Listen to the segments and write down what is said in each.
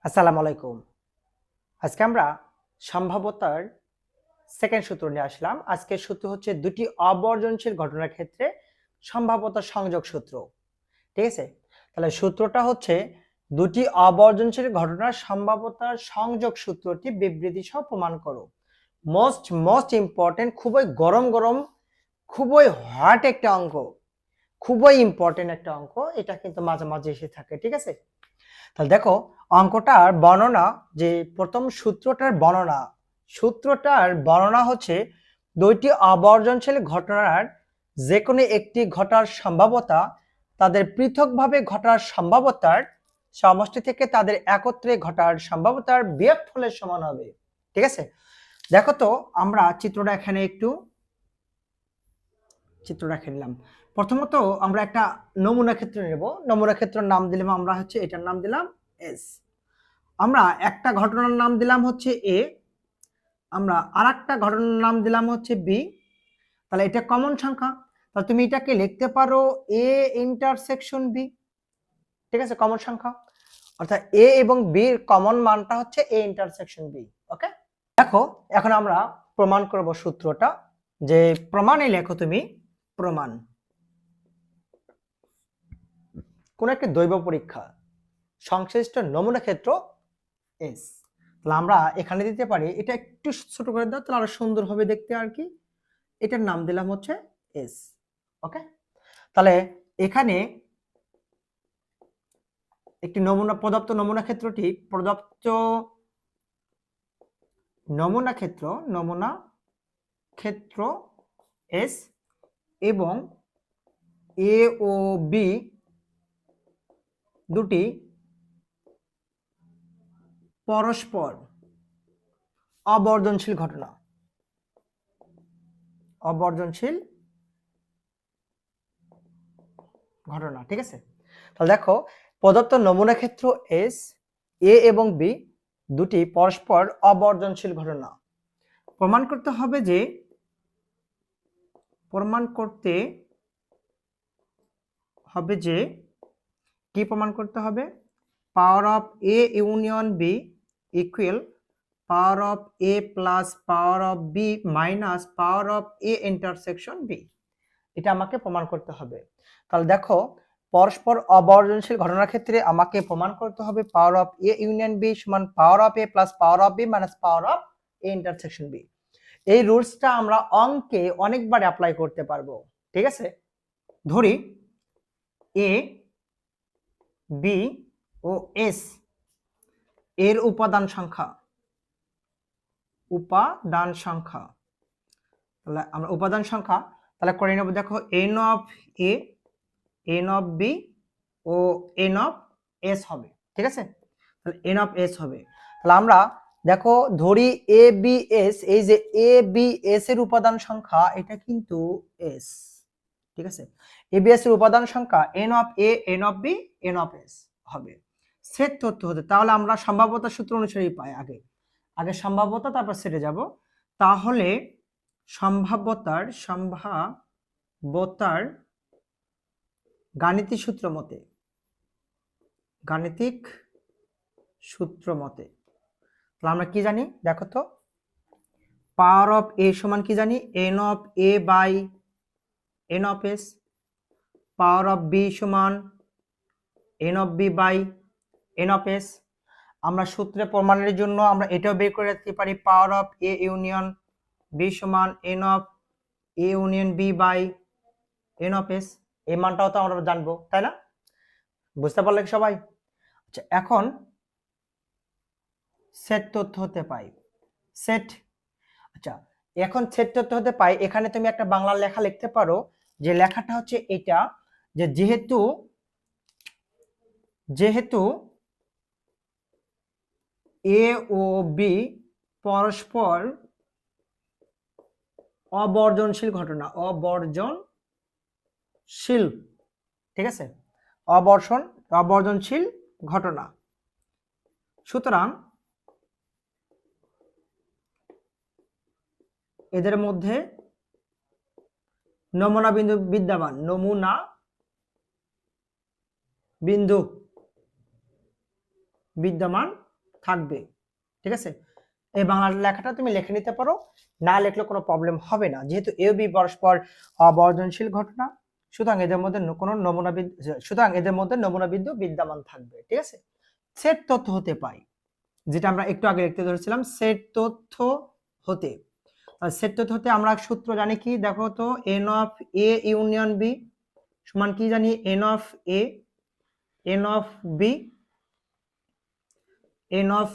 আসসালামু আলাইকুম। আজকে আমরা সম্ভাব্যতার সেকেন্ড সূত্র নিয়ে আসলাম। আজকের সূত্র হচ্ছে দুটি অবর্জনশীল ঘটনার ক্ষেত্রে সম্ভাব্যতার সংযোগ সূত্র। ঠিক আছে? তাহলে সূত্রটা হচ্ছে দুটি অবর্জনশীল ঘটনার সম্ভাব্যতার সংযোগ সূত্রটি বিবৃতি সহ প্রমাণ করো। মোস্ট ইম্পর্টেন্ট, খুবই গরম গরম, খুবই হট একটা অঙ্ক, খুবই ইম্পর্টেন্ট একটা অঙ্ক। এটা কিন্তু মাঝে মাঝে এসে থাকে। ঠিক আছে? তাহলে দেখো অঙ্কটার বর্ণনা, যে প্রথম সূত্রটার বর্ণনা হচ্ছে দুইটি অবর্জনশীল ঘটনার যে কোনো একটি ঘটার সম্ভাব্যতা তাদের পৃথকভাবে ঘটার সম্ভাব্যতার সমষ্টি থেকে তাদের একত্রে ঘটার সম্ভাব্যতার বিয়োগফলের সমান হবে। ঠিক আছে? দেখো তো আমরা চিত্রটা এখানে একটু নিলাম। প্রথমত আমরা একটা নমুনা ক্ষেত্র নেব। নমুনা ক্ষেত্রের নাম দিলাম আমরা হচ্ছে, এটার নাম দিলাম এস। আমরা একটা ঘটনার নাম দিলাম হচ্ছে এ, আমরা আরেকটা ঘটনার নাম দিলাম হচ্ছে বি। তাহলে এটা কমন সংখ্যা, তাহলে তুমি এটাকে লিখতে পারো এ ইন্টারসেকশন বি। ঠিক আছে? কমন সংখ্যা, অর্থাৎ এ এবং বি এর কমন মানটা হচ্ছে এ ইন্টারসেকশন বি। ওকে, দেখো এখন আমরা প্রমাণ করব সূত্রটা। যে প্রমাণে লেখো তুমি প্রমাণ। কোন একটা দৈব পরীক্ষা সংশ্লিষ্ট নমুনা ক্ষেত্র এস। তাহলে আমরা এখানে দিতে পারি, এটা একটু ছোট করে দাও তাহলে আরো সুন্দর হবে দেখতে আর কি। এটার নাম দিলাম হচ্ছে এস। ওকে, তাহলে এখানে একটি প্রদত্ত নমুনা ক্ষেত্র এস এবং এ ও বি দুটি পরস্পর অবর্জনশীল ঘটনা। ঠিক আছে? তাহলে দেখো প্রদত্ত নমুনা ক্ষেত্র এস, এ এবং বি দুটি পরস্পর অবর্জনশীল ঘটনা। প্রমাণ করতে হবে যে কি প্রমাণ করতে হবে? Power of A union B equal power of A plus power of B minus power of A intersection B. এটা আমাকে প্রমাণ করতে হবে। তাহলে দেখো পরস্পর অবর্জনশীল ঘটনার ক্ষেত্রে আমাকে প্রমাণ করতে হবে power of A union B সমান power of A plus power of B minus power of A intersection B. এই রুলসটা আমরা অঙ্কে অনেকবার অ্যাপ্লাই করতে পারবো। ঠিক আছে? ধরি এ, বি ও এস এর উপাদান সংখ্যা। তাহলে আমরা উপাদান সংখ্যা তাহলে করে নেব। দেখো N of A, N of B ও এন অফ এস হবে। ঠিক আছে? তাহলে এন অফ এস হবে। তাহলে আমরা দেখো ধরি এ বি এস, এই যে এ বি এস এর উপাদান সংখ্যা এটা কিন্তু এস। ঠিক আছে? এ বি এস এর উপাদান সংখ্যা N of A, N of B, N of S হবে। সেট তথ্য হতে তাহলে আমরা সম্ভাব্যতা সূত্র অনুসারেই পাই। আগে সম্ভাব্যতা, তারপর সেটে যাব। তাহলে সম্ভাব্যতার গাণিতিক সূত্র মতে তাহলে আমরা কি জানি দেখো তো, পাওয়ার অফ এ সমান কি জানি? N of A by N of S. Power of B সমান N of B by N of S. আমরা সূত্রে প্রমাণের জন্য আমরা এটাও বের করে রাখতে পারি, power of A union B সমান N of A union B by N of S. এই মানটাও তো আমরা জানবো, তাই না? বুঝতে পারলে সবাই? আচ্ছা, এখন সেট তথ্য হতে পাই সেট। আচ্ছা, এখন সেট তথ্য হতে পাই, এখানে তুমি একটা বাংলা লেখা লিখতে পারো। যে লেখাটা হচ্ছে এটা, যে যেহেতু এ ও বি পরস্পর অবর্জনশীল ঘটনা, ঠিক আছে? অবর্জনশীল ঘটনা, সুতরাং এদের মধ্যে নমুনা বিন্দু বিদ্যমান থাকবে। ঠিক আছে, এই বাংলা লেখাটা তুমি লিখে নিতে পারো, না লিখলে কোনো প্রবলেম হবে না, যেহেতু এ বি পরস্পর অবর্জনশীল ঘটনা, সুতরাং এদের মধ্যে কোনো নমুনা বিন্দু বিদ্যমান থাকবে। ঠিক আছে, সেট তথ্য হতে পাই, যেটা আমরা একটু আগে লিখতে ধরেছিলাম, সেট তথ্য হতে। সেট তথ্য হতে আমরা সূত্র জানি কি, দেখো তো, N of A union B সমান কি জানি, N of A N of B N of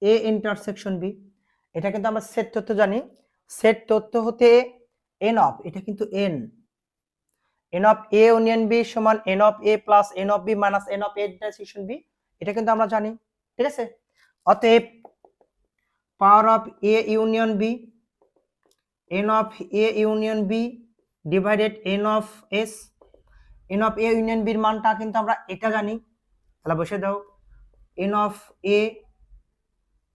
A intersection B. এটা কিন্তু আমরা সেট তথ্য জানি। সেট তথ্য হতে এন অফ, এটা কিন্তু n of A union B সমান N of A plus n of B minus n of A intersection B, এটা কিন্তু আমরা জানি। ঠিক আছে, অতএব power of A union B N of A union B divided n of S. N of A union বির মানটা কিন্তু আমরা এটা জানি, তাহলে বসে দাও, n of A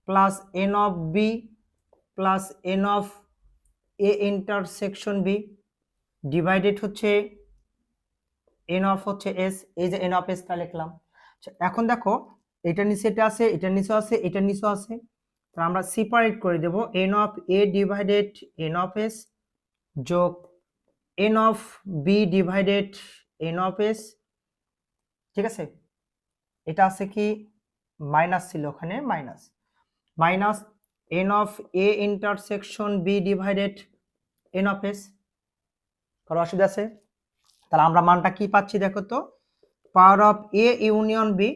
plus n of B plus n of A intersection B divided হচ্ছে এন অফ হচ্ছে এস, এই যে এন অফ এস টা লিখলাম। এখন দেখো, এটা নিচে এটা আছে, এটা নিচে আছে, এটা নিচে আছে, তাহলে আমরা সেপারেট করে দেব, n of A divided n of S যোগ N of B divided n of S. ঠিক আছে, এটা আছে কি মাইনাস ছিল ওখানে, minus n of A intersection B divided n of S. কোনো অসুবিধা আছে? তাহলে আমরা মানটা কি পাচ্ছি দেখো তো, power of A union B,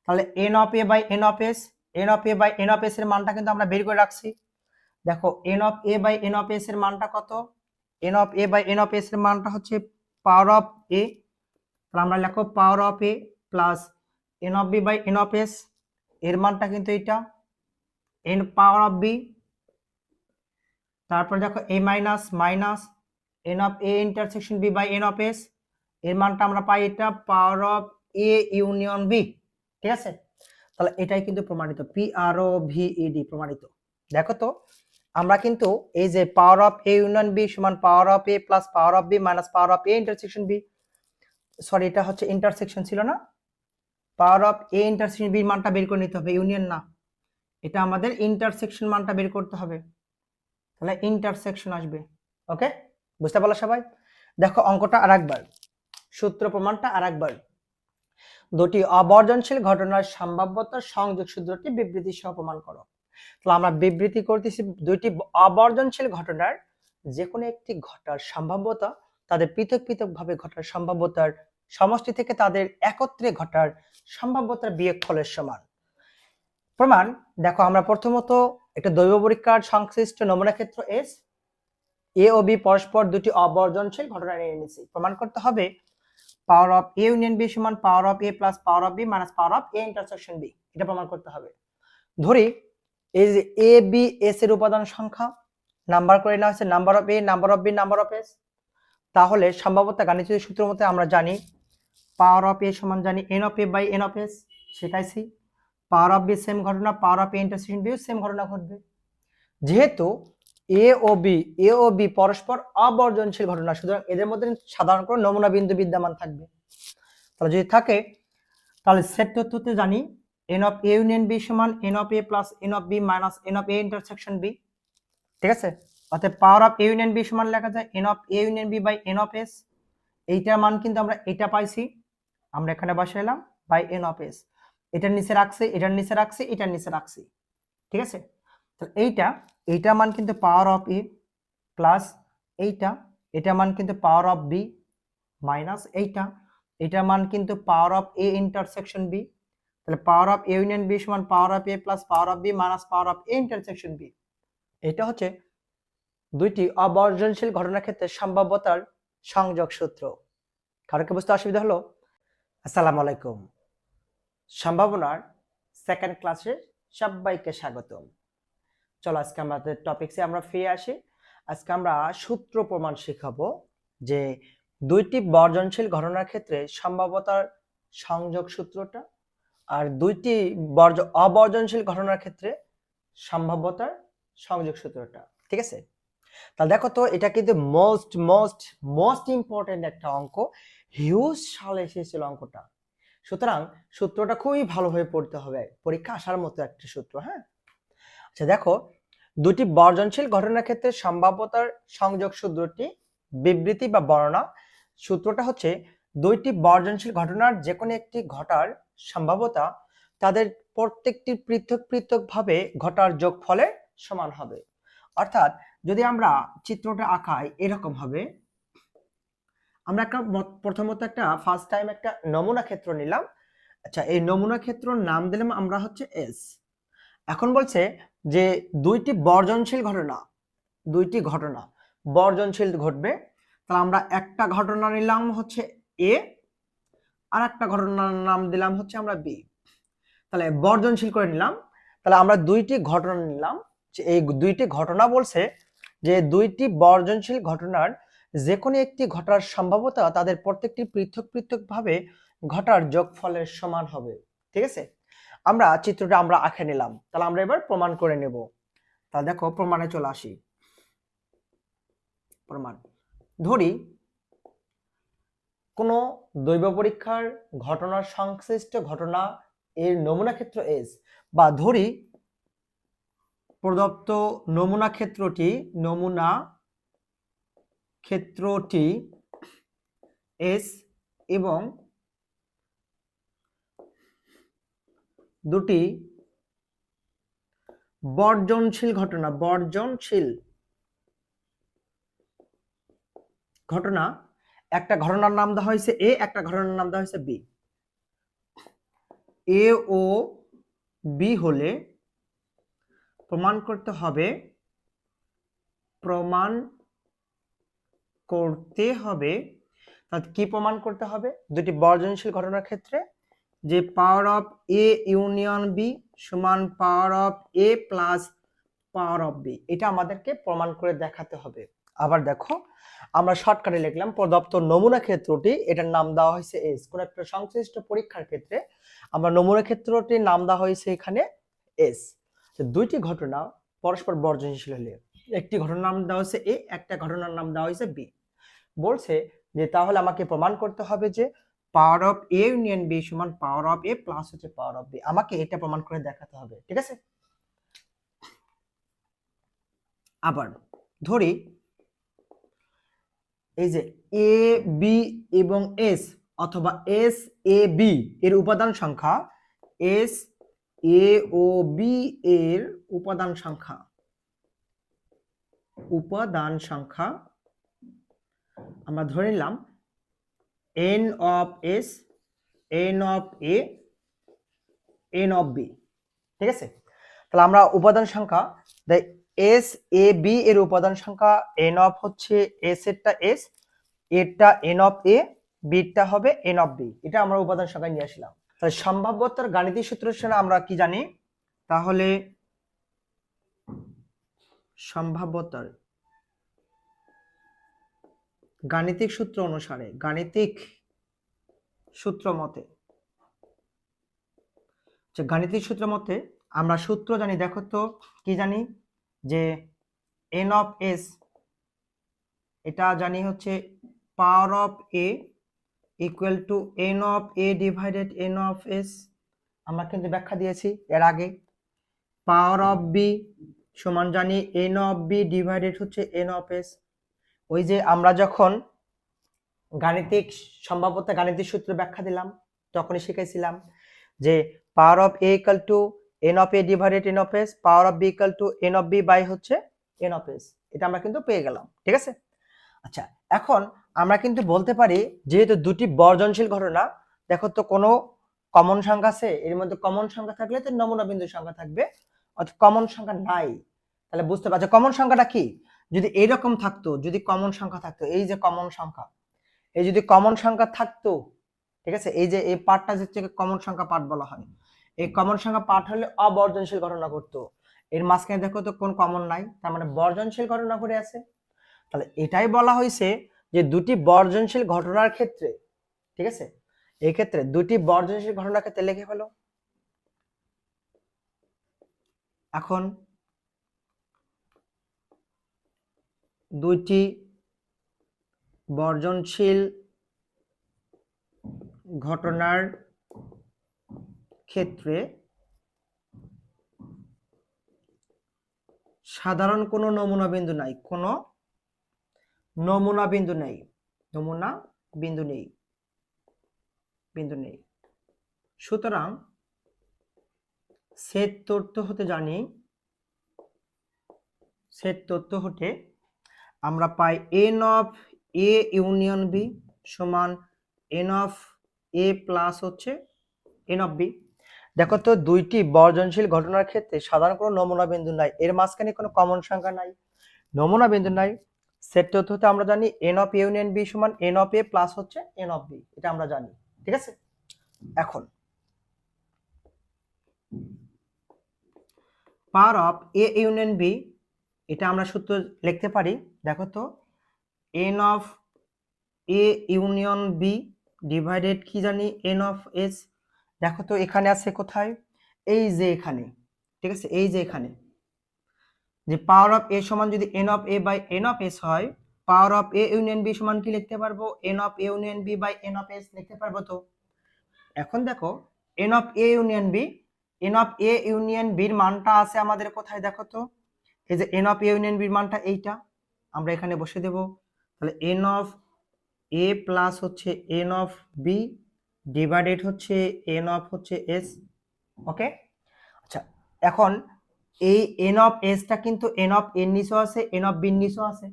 তাহলে n of A by N of S, n of A by N of S এর মানটা কিন্তু আমরা বের করে রাখছি। দেখো N of A by N of S এর মানটা কত, n of A by N of S এর মানটা হচ্ছে পাওয়ার অফ এ, তাহলে আমরা লিখো power of A plus n of B by N of S, এর মানটা কিন্তু এটা এন পাওয়ার অফ বি, তারপর দেখো A minus minus n of A intersection B by N of S, এর মানটা আমরা পাই এটা power of A union B. ঠিক আছে, তাহলে এটাই কিন্তু প্রমাণিত, P R O V E D প্রমাণিত। দেখো তো, আমরা কিন্তু এই যে power of A union B সমান power of A plus power of B minus power of A intersection B, sorry এটা হচ্ছে ইন্টারসেকশন ছিল না, পাওয়ার অফ এ ইন্টারসেকশন বি মানটা বের করে নিতে হবে, ইউনিয়ন না, এটা আমাদের ইন্টারসেকশন মানটা বের করতে হবে, তাহলে ইন্টারসেকশন আসবে। ওকে, বুঝতে পারলো সবাই? দেখো অঙ্কটা আরেকবার, সূত্র প্রমাণটা আরেকবার, দুটি অবর্জনশীল ঘটনার সম্ভাব্যতার সংযোগ সূত্রটি বিবৃতি সহ প্রমাণ করো। তাহলে আমরা বিবৃতি করতেছি, দুইটি অবর্জনশীল ঘটনার যে কোনো একটি ঘটার সম্ভাব্যতা তাদের পৃথক পৃথক ভাবে ঘটার সম্ভাব্যতার সমষ্টি থেকে তাদের একত্রে ঘটার সম্ভাব্যতার বিয়োগফলের সমান। প্রমাণ দেখো, আমরা প্রথমত একটা দৈব পরীক্ষার সংশ্লিষ্ট নমুনা ক্ষেত্র এস, এ ও বি পরস্পর দুটি অবর্জনশীল ঘটনা নিয়ে নিয়েছি। প্রমাণ করতে হবে power of A union B সমান power of A plus power of B minus power of A intersection B, এটা প্রমাণ করতে হবে। ধরি এই যে এ বি এস এর উপাদান সংখ্যা নাম্বার করে নেওয়া হচ্ছে, number of A number of B number of S, তাহলে সম্ভাব্যতা গাণিতিক সূত্র মতে আমরা জানি পাওয়ার অফ এ সমান জানি N of A by N of S, শিখাইছি। পাওয়ার অফ বি সেম ঘটনা, power of A intersection B same ঘটনা ঘটবে, যেহেতু এ ও বি পরস্পর অবর্জনশীল ঘটনা, সুতরাং এদের মধ্যে সাধারণ কোনো নমুনা বিন্দু বিদ্যমান থাকবে। তাহলে যদি থাকে, তাহলে সেট তথ্যতে জানি N of A union B সমান N of A plus n of B minus n of A intersection B. ঠিক আছে, অর্থাৎ power of A union B সমান লেখা যায় N of A union B by N of S, এইটার মান কিন্তু আমরা এটা পাইছি, আমরা এখানে বসাইলাম বাই এন অফ এস, এটার নিচে রাখছি, এটার নিচে রাখছি, এটার নিচে রাখছি। ঠিক আছে, তাহলে এইটা মান কিন্তু পাওয়ার অফ এ প্লাস এটা মান কিন্তু পাওয়ার অফ বি মাইনাস এটা মান কিন্তু power of A intersection B, তাহলে power of A union B সমান power of A plus power of B minus power of A intersection B. এটা হচ্ছে দুইটি অবর্জনশীল ঘটনার ক্ষেত্রে সম্ভাব্যতার সংযোগ সূত্র। কারো কি বুঝতে অসুবিধা হলো? আসসালামু আলাইকুম, সম্ভাবনার সেকেন্ড ক্লাসে সবাইকে স্বাগতম। চলো আজকে আমাদের টপিকসে আমরা ফিরে আসি। আজকে আমরা সূত্র প্রমাণ শিখাবো যে দুইটি বর্জনশীল ঘটনার ক্ষেত্রে সম্ভাব্যতার সংযোগ সূত্রটা, আর দুইটি অবর্জনশীল ঘটনার ক্ষেত্রে সম্ভাব্যতার সংযোগ সূত্রটা। ঠিক আছে, তাহলে দেখো তো, এটা কিন্তু মোস্ট ইম্পর্টেন্ট একটা অঙ্ক, হিউজ সালে এসেছিল অঙ্কটা। সুতরাং সূত্রটা খুবই ভালোভাবে পড়তে হবে, পরীক্ষা আসার মতো একটা সূত্র। হ্যাঁ, আচ্ছা দেখো, দুটি বর্জনশীল ঘটনার ক্ষেত্রে সম্ভাব্যতার সংযোগ সূত্রটি বিবৃতি বা বর্ণনা। সূত্রটা হচ্ছে দুইটি বর্জনশীল ঘটনার যে কোনো একটি ঘটার সম্ভাব্যতা তাদের প্রত্যেকটি পৃথক পৃথক ভাবে ঘটার যোগফলের সমান হবে। অর্থাৎ যদি আমরা চিত্রটা আঁকাই এরকম হবে, আমরা একটা প্রথমত একটা ফার্স্ট টাইম একটা নমুনা ক্ষেত্র নিলাম। আচ্ছা, এই নমুনা ক্ষেত্রর নাম দিলাম আমরা হচ্ছে এস। এখন বলছে যে দুইটি বর্জনশীল ঘটনা, দুইটি ঘটনা বর্জনশীল ঘটবে, তাহলে আমরা একটা ঘটনা নিলাম হচ্ছে এ, আর একটা ঘটনার নাম দিলাম হচ্ছে আমরা বি। তাহলে বর্জনশীল করে নিলাম। তাহলে আমরা দুইটি ঘটনা নিলাম, যে এই দুইটি ঘটনা বলছে যে দুইটি বর্জনশীল ঘটনার যে কোনো একটি ঘটার সম্ভাব্যতা তাদের প্রত্যেকটি পৃথক পৃথক ভাবে ঘটার যোগফলের সমান হবে। ঠিক আছে, আমরা চিত্রটা আমরা আঁকে নিলাম, তাহলে আমরা এবার প্রমাণ করে নেব। তাহলে দেখো প্রমাণে চলে আসি। প্রমাণ ধরি কোন দৈব পরীক্ষার ঘটনার সংশ্লিষ্ট ঘটনা এর নমুনা ক্ষেত্র এস, বা ধরি প্রদত্ত নমুনা ক্ষেত্রটি এস এবং দুটি বর্জনশীল ঘটনা, একটা ঘটনার নাম দেওয়া হয়েছে এ, একটা ঘটনার নাম দেওয়া হয়েছে বি। এ ও বি হলে প্রমাণ করতে হবে কি প্রমাণ করতে হবে? দুটি বর্জনশীল ঘটনার ক্ষেত্রে যে power of A union B সমান power of A plus power of B, এটা আমাদেরকে প্রমাণ করে দেখাতে হবে। আবার দেখো, আমরা শর্টকাটে লিখলাম প্রদত্ত নমুনা ক্ষেত্রটি, এটার নাম দেওয়া হয়েছে এস। কোন একটা সংশ্লিষ্ট পরীক্ষার ক্ষেত্রে আমরা নমুনা ক্ষেত্রটির নাম দেওয়া হয়েছে এখানে এস। দুইটি ঘটনা পরস্পর বর্জনশীল হলে একটি ঘটনার নাম দেওয়া হয়েছে এ, একটা ঘটনার নাম দেওয়া হয়েছে বি। বলছে যে তাহলে আমাকে প্রমাণ করতে হবে যে power of A union B সমান পাওয়ার অফ এ প্লাস হচ্ছে পাওয়ার অফ বি। আমাকে এটা প্রমাণ করে দেখাতে হবে। ঠিক আছে, আবার ধরি এই যে এ বি এবং এস, অথবা এস এ বি এর উপাদান সংখ্যা, এস এ ও বি এর উপাদান সংখ্যা আমরা ধরে নিলাম n of S, n of A, n of B. ঠিক আছে, তাহলে আমরা উপাদান সংখ্যা এস এ বি এর উপাদান সংখ্যা n অফ হচ্ছে এস এরটা এস, এরটা n অফ এ, বিটা হবে n অফ বি। এটা আমরা উপাদান সংখ্যা নিয়ে আসলাম। তাহলে সম্ভাব্যতার গাণিতিক সূত্রের সাথে আমরা কি জানি? তাহলে সম্ভাব্যতার গাণিতিক সূত্র অনুসারে, গাণিতিক সূত্র মতে আমরা সূত্র জানি। দেখো তো কি জানি? যে n অফ এস, এটা জানি হচ্ছে power of A equal to n of A divided n of S. আমরা কিন্তু ব্যাখ্যা দিয়েছি এর আগে। পাওয়ার অফ বি সমান জানি n অফ বি ডিভাইডেড হচ্ছে n অফ এস। ওই যে আমরা যখন গাণিতিক সম্ভাব্যতা গাণিতিক সূত্র ব্যাখ্যা দিলাম তখনই শিখেছিলাম যে power of A equal to n of A divided n of S, power of B equal to n of B by হচ্ছে n অফ এস। এটা আমরা কিন্তু পেয়ে গেলাম। ঠিক আছে, আচ্ছা এখন আমরা কিন্তু বলতে পারি যেহেতু দুটি বর্জনশীল ঘটনা, দেখো তো কোনো কমন সংখ্যা আছে? এর মধ্যে কমন সংখ্যা থাকলে তো নমুনা বিন্দু সংখ্যা থাকবে, অর্থাৎ কমন সংখ্যা নাই। তাহলে বুঝতে পারছো কমন সংখ্যাটা কি? যদি এইরকম থাকতো, যদি কমন সংখ্যা থাকতো, এই যে কমন সংখ্যা, এই যদি কমন সংখ্যা থাকতো, ঠিক আছে, এই যে এই পার্টটা হচ্ছে কমন সংখ্যা পার্ট বলা হয়। এই কমন সংখ্যা পার্ট হলে অবর্জনশীল ঘটনা ঘটতো। এর মাঝখানে দেখো তো কোন কমন নাই, তার মানে বর্জনশীল ঘটনা ঘটে আছে। তাহলে এটাই বলা হয়েছে যে দুটি বর্জনশীল ঘটনার ক্ষেত্রে, ঠিক আছে, এই ক্ষেত্রে দুটি বর্জনশীল ঘটনার ক্ষেত্রে লিখে ফেলো। এখন দুইটি বর্জনশীল ঘটনার ক্ষেত্রে সাধারণ কোনো নমুনা বিন্দু নাই, কোনো নমুনা বিন্দু নেই, নমুনা বিন্দু নেই, বিন্দু নেই। সুতরাং সেট তথ্য হতে জানি, সেট তথ্য হতে আমরা পাই n of A union B সমান এন অফ এ প্লাস হচ্ছে এন অফ বি। দেখো তো দুইটি বর্জনশীল ঘটনার ক্ষেত্রে সাধারণ কোনো নমুনা বিন্দু নাই, এর মাঝখানে কোনো কমন সংখ্যা নাই, নমুনা বিন্দু নাই। সেট তথ্য হতে আমরা জানি N of A union B সমান এন অফ এ প্লাস হচ্ছে এন অফ বি, এটা আমরা জানি, ঠিক আছে। এখন power of A union B, এটা আমরা সূত্র লিখতে পারি, দেখো তো N of A union B divided কি জানি এন অফ এস। দেখো তো এখানে আছে কোথায়, এই যে এখানে, ঠিক আছে, এই যে এখানে যে পাওয়ার অফ এ সমান যদি n of A by N of S হয়, power of A union B সমান কি লিখতে পারবো, n of A union B by N of S লিখতে পারবো। তো এখন দেখো N of A union B, N of A union বির মানটা আছে আমাদের কোথায়, দেখো তো এই যে এন অফ এ ইউনিয়ন বির মানটা এইটা, আমরা এখানে বসে দেব। তাহলে এন অফ এ প্লাস হচ্ছে এন অফ বি ডিভাইডেড হচ্ছে এন অফ হচ্ছে এস, ওকে। আচ্ছা এখন এই এন অফ এসটা কিন্তু এন অফ এর নিচেও আছে, এন অফ বির নিচেও আছে,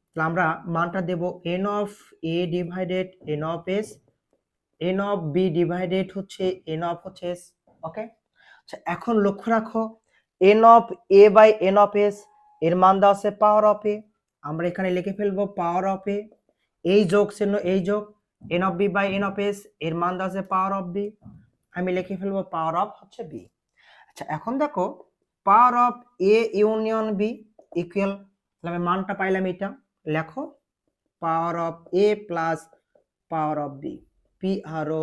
তাহলে আমরা মানটা দেব n of A divided n of S, n of B divided হচ্ছে এন অফ হচ্ছে এস, ওকে। আচ্ছা এখন লক্ষ্য রাখো n of A by N of S এর মান দেওয়া আছে পাওয়ার অফ এ, আমরা এখানে লিখে ফেলবো পাওয়ার অফ এ, এই যোগ চিহ্ন এই যোগ, N of B by N of S এর মান দেওয়া আছে পাওয়ার অফ বি, আমি লিখে ফেলবো পাওয়ার অফ হচ্ছে বি। আচ্ছা এখন দেখো power of A union B equal, তাহলে আমি মানটা পাইলাম এটা, লেখো power of A plus power of B, P R O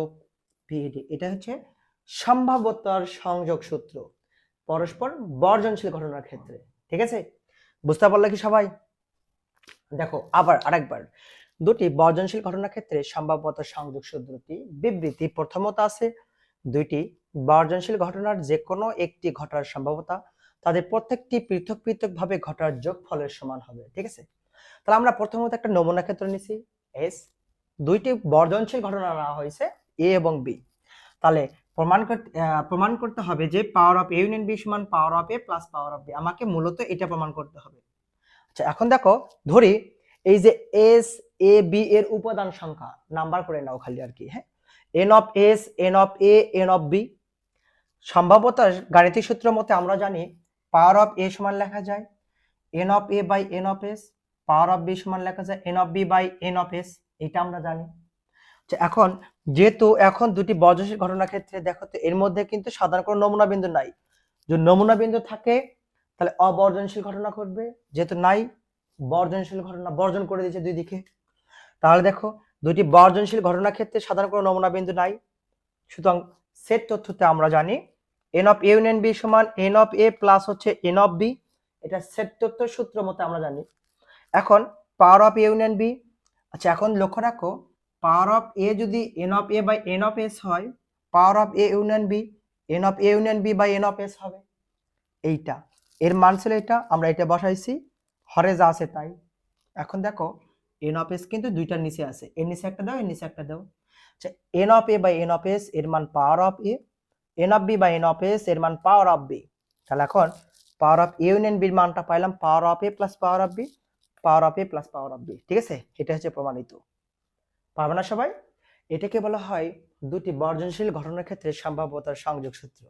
V D, এটা হচ্ছে সম্ভাব্যতার সংযোগ সূত্র পরস্পর বর্জনশীল ঘটনার ক্ষেত্রে, ঠিক আছে। বুঝতে পারলে কি সবাই? দেখো আবার আরেকবার, দুটি বর্জনশীল ঘটনার ক্ষেত্রে সম্ভাব্যতার সংযোগ সূত্রটি বিবৃতি প্রথমত আছে দুইটি বর্জনশীল ঘটনার যে কোনো একটি ঘটার সম্ভাব্যতা তাদের প্রত্যেকটি পৃথক পৃথক ভাবে ঘটার যোগফলের সমান হবে, ঠিক আছে। তাহলে আমরা প্রথমত একটা নমুনা ক্ষেত্র নিছি এস, দুইটি বর্জনশীল ঘটনা নেওয়া হয়েছে এ এবং বি, তাহলে প্রমাণ করতে হবে যে power of A union B সমান power of A plus power of B, আমাকে মূলত এটা প্রমাণ করতে হবে। আচ্ছা এখন দেখো ধরি এই যে এস এ বি এর উপাদান সংখ্যা নাম্বার করে নাও খালি আর কি, হ্যাঁ, n of S n of A N of B. সম্ভাব্যতার গাণিতিক সূত্র মতে আমরা জানি পাওয়ার অফ এ সমান লেখা যায় N of A by N of S, power of B সমান লেখা যায় N of B by N of S, এটা আমরা জানি। এখন যেহেতু এখন দুটি বর্জনশীল ঘটনার ক্ষেত্রে দেখো তো এর মধ্যে কিন্তু সাধারণ কোনো নমুনা বিন্দু নাই, যদি নমুনা বিন্দু থাকে তাহলে অবর্জনশীল ঘটনা ঘটবে, যেহেতু নাই বর্জনশীল ঘটনা বর্জন করে দিয়েছে দুই দিকে, তাহলে দেখো দুটি বর্জনশীল ঘটনার ক্ষেত্রে সাধারণ কোনো নমুনা বিন্দু নাই। সুতরাং সেট তথ্যতে আমরা জানি N of A union B সমান এন অফ এ প্লাস হচ্ছে এন অফ বি, এটা সেট তথ্য সূত্র মতে আমরা জানি। এখন power of A union B, আচ্ছা এখন লক্ষ্য রাখো পাওয়ার অফ এ যদি n of A by N of S হয়, power of A union B N of A union B by N of S হবে, এইটা এর মান ছিল এটা, আমরা এটা বসাইছি হরে যা আছে তাই। এখন দেখো এন অফ এস কিন্তু দুইটার নিচে আছে, এর নিচে একটা দাও এর নিচে একটা দাও। আচ্ছা N of A by N of S এর মান power of A, N of B by N of S এর মান পাওয়ার অফ বি, তাহলে এখন পাওয়ার অফ এ ইউনিয়ন বির মানটা পাইলাম power of A plus power of B, power of A plus power of B, ঠিক আছে, এটা হচ্ছে প্রমাণিত। পারবে না সবাই? এটাকে বলা হয় দুটি বর্জনশীল ঘটনার ক্ষেত্রে সম্ভাব্যতার সংযোগ সূত্র।